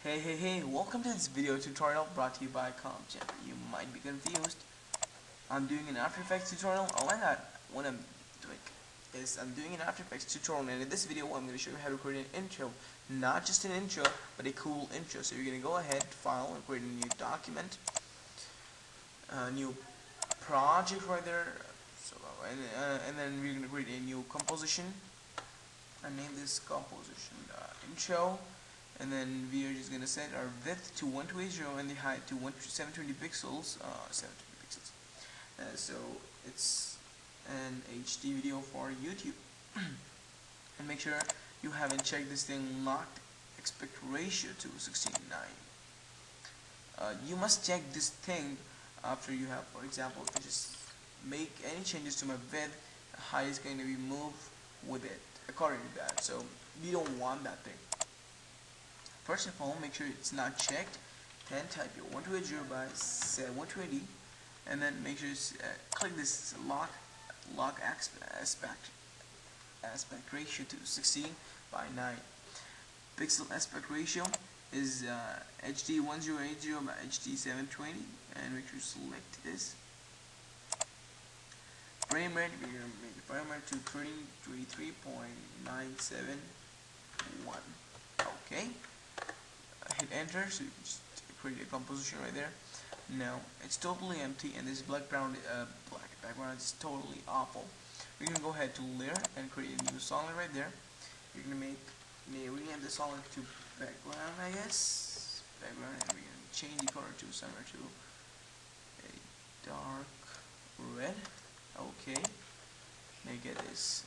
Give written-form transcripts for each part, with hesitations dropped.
Hey, welcome to this video tutorial brought to you by CompGen. You might be confused. I'm doing an After Effects tutorial. Oh my god, what I'm doing is I'm doing an After Effects tutorial, and in this video I'm going to show you how to create an intro. Not just an intro, but a cool intro. So you're going to go ahead, file, and create a new document, a new project right there. So and then we're going to create a new composition. I name this composition intro. And then we are just gonna set our width to 1280 and the height to 720 pixels. 720 pixels. So it's an HD video for YouTube. And make sure you haven't checked this thing locked aspect ratio to 16:9. You must check this thing after you have, for example, if you just make any changes to my width, height is going to be moved with it according to that. So we don't want that thing. First of all, make sure it's not checked. Then type your 1280 by 120, and then make sure you click this lock aspect ratio to 16:9. Pixel aspect ratio is HD 1080 by HD 720, and make sure you select this. Frame rate, we're gonna make the frame rate to 23.971. Okay. Hit enter, so you can just create a composition right there. Now it's totally empty, and this black background is totally awful. We're gonna go ahead to layer and create a new solid right there. You're gonna rename the solid to background, I guess. Background, and we're gonna change the color to somewhere to a dark red. Okay. Make it this.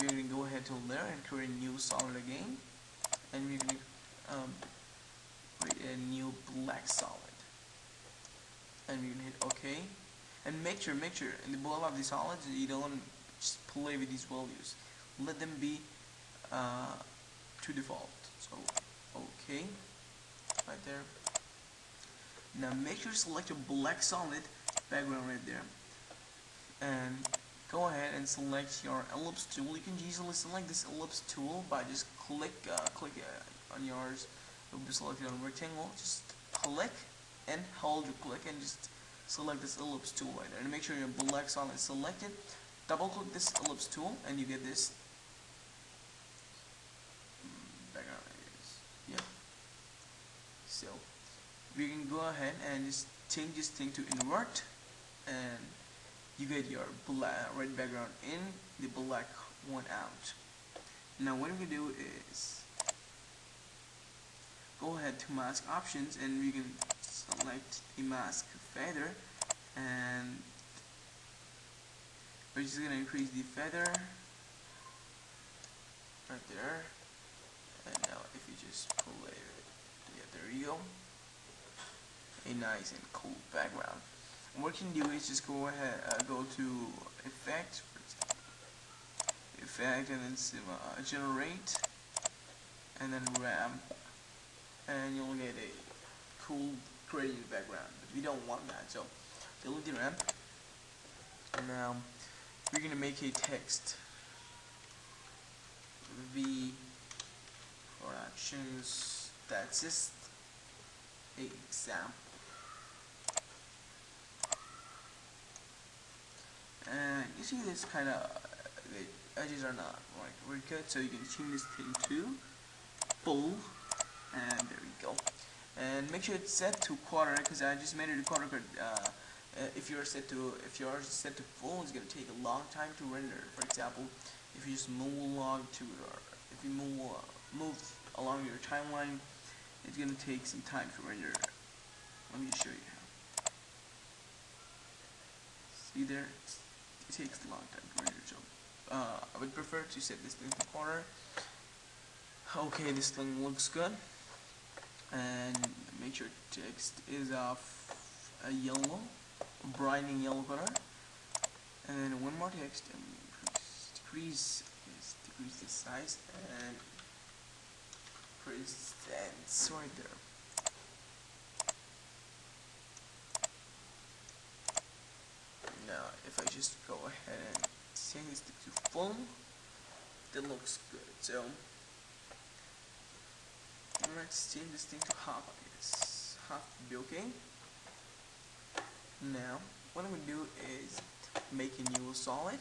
We're gonna go ahead to layer and create a new solid again, and we're gonna create a new black solid, and we're gonna hit OK, and make sure in the below of the solids you don't just play with these values. Let them be to default. So OK, right there. Now make sure to select a black solid background right there, and go ahead and select your ellipse tool. You can easily select this ellipse tool by just click on yours. It will be selected on rectangle. Just click and hold your click and just select this ellipse tool right there. And make sure your black solid is selected. Double click this ellipse tool and you get this background. Yeah. So we can go ahead and just change this thing to invert, and you get your red background in, the black one out. Now what we can do is go ahead to mask options, and we can select a mask feather, and we're just gonna increase the feather right there. And now if you just play it, yeah, there you go, a nice and cool background. What you can do is just go ahead, go to effect, and then generate, and then ramp, and you'll get a cool gradient background. But we don't want that, so delete the ramp. And now we're gonna make a text. V Productions. That's just an example. And you see this kind of, the edges are not like very good, so you can change this thing to full, and there we go. And make sure it's set to quarter, because I just made it a quarter. If yours set to full, it's gonna take a long time to render. For example, if you just move along to, or if you move along your timeline, it's gonna take some time to render. Let me just show you how. See there? It takes a long time to render, so I would prefer to set this thing to quarter. Okay, this thing looks good, and make sure text is of a yellow, brightening yellow color, and then one more text, and decrease the size, and presents right there. Now if I just go ahead and change this to full, that looks good. So let's change this thing to half, I guess. Half would be okay. Now, what I'm going to do is make a new solid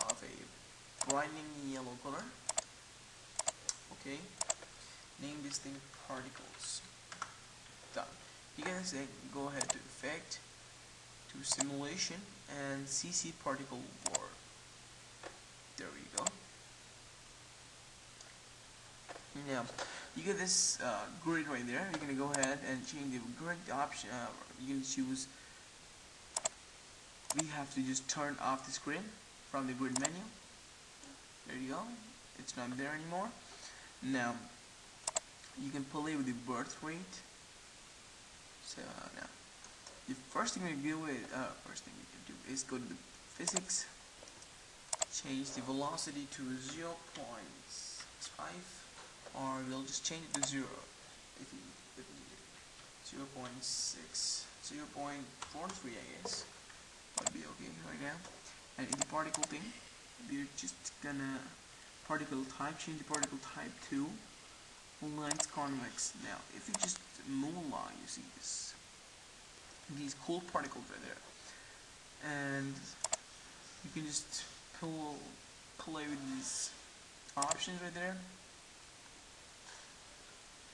of a brightening yellow color. Okay, name this thing particles. Done. You can say go ahead to effect, to simulation, and CC particle board. There we go. Now you get this grid right there. You're gonna go ahead and change the grid option. You can choose. We have to just turn off this grid from the grid menu. There you go. It's not there anymore. Now you can play with the birth rate. So now the first thing we can do is go to the physics, change the velocity to 0.5, or we'll just change it to 0 if you need it. 0.6, 0.43 I guess would be okay right now. And in the particle thing, we're just gonna particle type, change the particle type to length convex. Now if you just move along, you see these cool particles right there, and you can just play with these options right there.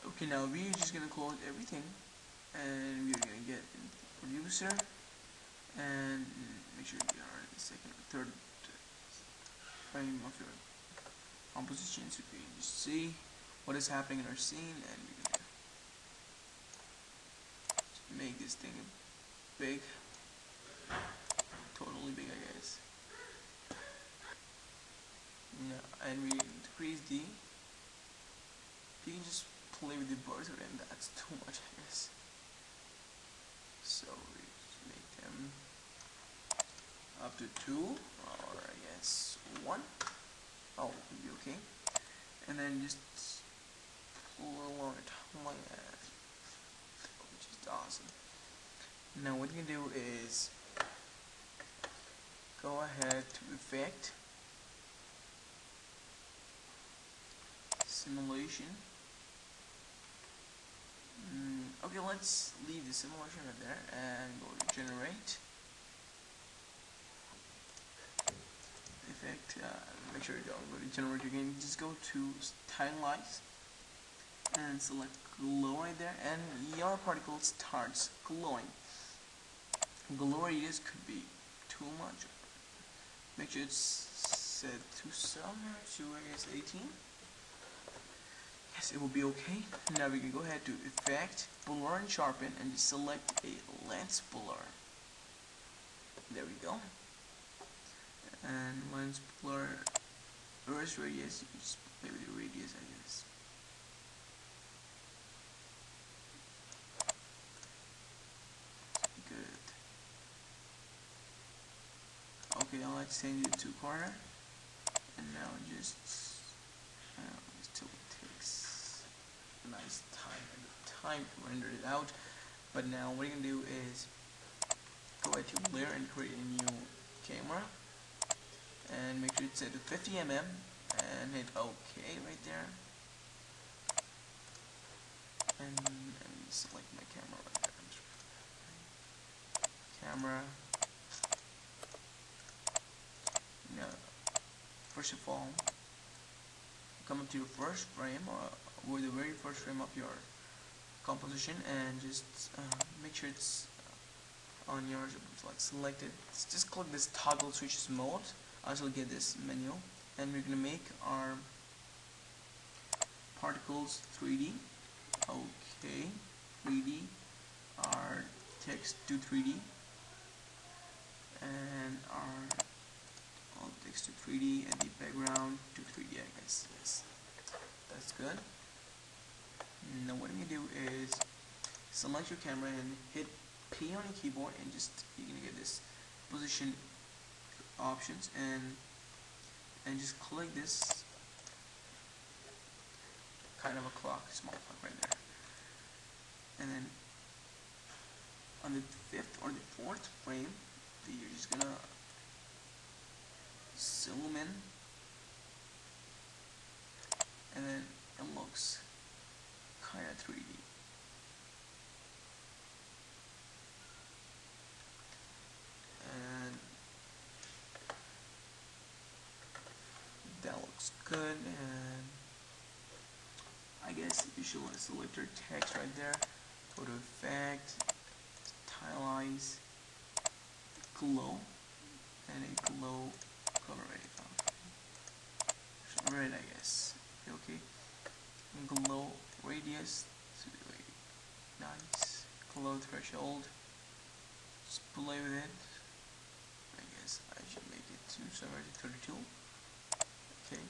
Okay, now we're just gonna close everything, and we're gonna get producer, and make sure you are in the second or third frame of your composition, so you can just see what is happening in our scene, and we're gonna make this thing big, totally big, I guess. No, and we decrease the. You can just play with the birds, and that's too much, I guess. So we just make them up to 2, or I guess 1. Oh, would be okay. And then just pull along it like that, which is awesome. Now what you can do is go ahead to effect, simulation. Okay, let's leave the simulation right there and go to generate effect. Make sure you don't go to generate again. Just go to stylize and select glow right there, and your particle starts glowing. Glow radius could be too much. Make sure it's set to somewhere to I guess 18. Yes, it will be okay. Now we can go ahead to effect, blur and sharpen, and just select a lens blur. There we go. And lens blur, reverse radius, you can just play with the radius, I guess. Good. Okay, now let's change it to corner. And now just still takes a nice time to render it out. But now what you can do is go ahead to layer and create a new camera, and make sure it's set to 50 mm and hit OK right there, and select my camera right there. Camera. Now, first of all, come up to your first frame, or the very first frame of your composition, and just make sure it's on yours, like selected. Just click this toggle switches mode until you get this menu, and we're gonna make our particles 3D. Okay, 3D. Our text to 3D, and our all text to 3D, and the background to 3D, I guess. Yes, that's good. Now what I'm gonna do is select your camera and hit P on your keyboard, and just you're gonna get this position options, and just click this kind of a clock, small clock right there, and then on the 5th or the 4th frame, you're just gonna zoom in looks kinda 3D. And that looks good, and I guess you should select your text right there. Photo effect, stylize, glow, and a glow color red, I guess. Okay. And glow radius, nice. Glow threshold, just play with it. I guess I should make it to somewhere to 32. Okay.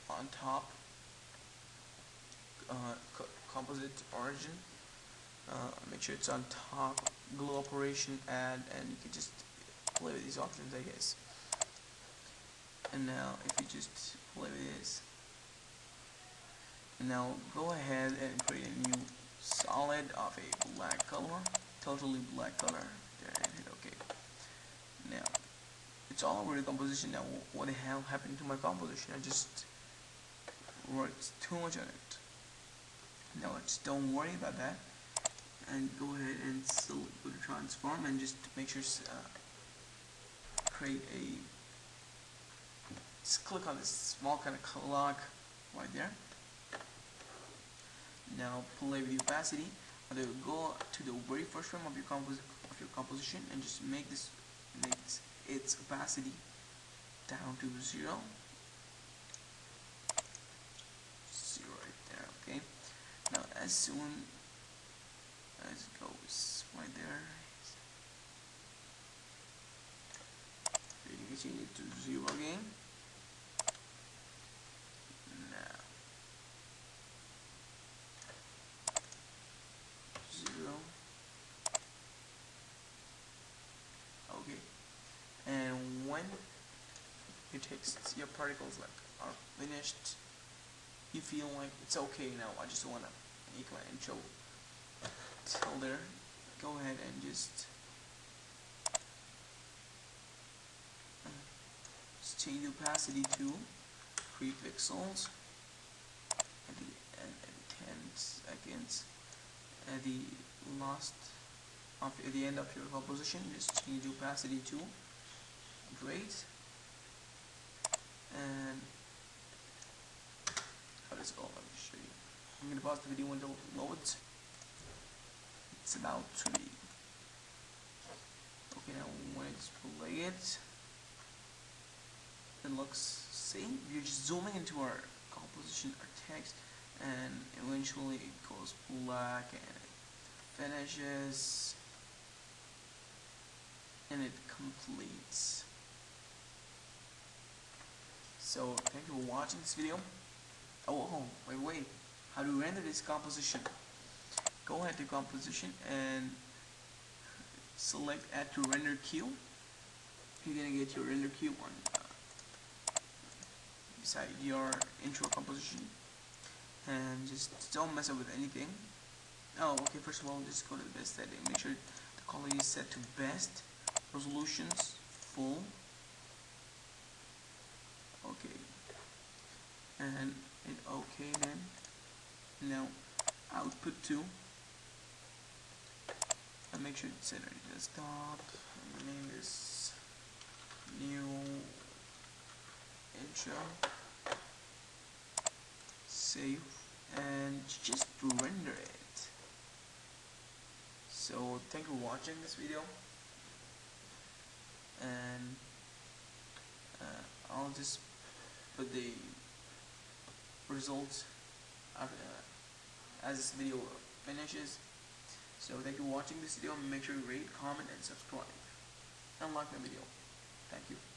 On top, composite origin. Make sure it's on top. Glow operation, add, and you can just play with these options, I guess. And now, if you just play with this, and now go ahead and create a new solid of a black color, totally black color. There, and hit OK. Now, it's all over the composition. Now, what the hell happened to my composition? I just worked too much on it. Now, just don't worry about that, and go ahead and go to transform and just make sure create a. Just click on this small kind of clock right there. Now play with the opacity. Go to the very first frame of your composition and just make its opacity down to 0. 0 right there. Okay. Now as soon as it goes right there, you can change it to 0 again. And when your text, your particles are finished, you feel like it's okay now. I just wanna make my intro till there. Go ahead and just change the opacity to 3 pixels at the 10 seconds. At the at the end of your composition, just change the opacity to great. And how does it go? Let me show you. I'm gonna pause the video until it loads. It's about to be. Okay, now when it's play it looks same. You're just zooming into our composition, our text, and eventually it goes black and it finishes and it completes. So thank you for watching this video. Oh, wait. How to render this composition? Go ahead to composition and select add to render queue. You're gonna get your render queue on beside your intro composition, and just don't mess up with anything. Oh, okay. First of all, just go to the best setting. Make sure the quality is set to best. Resolutions full. Okay, and hit OK then. Now output 2, and make sure it's set on desktop. Name this new intro. Save and just render it. So thank you for watching this video, and I'll just put the results as this video finishes. So thank you for watching this video, and make sure you rate, comment, and subscribe, and like my video. Thank you.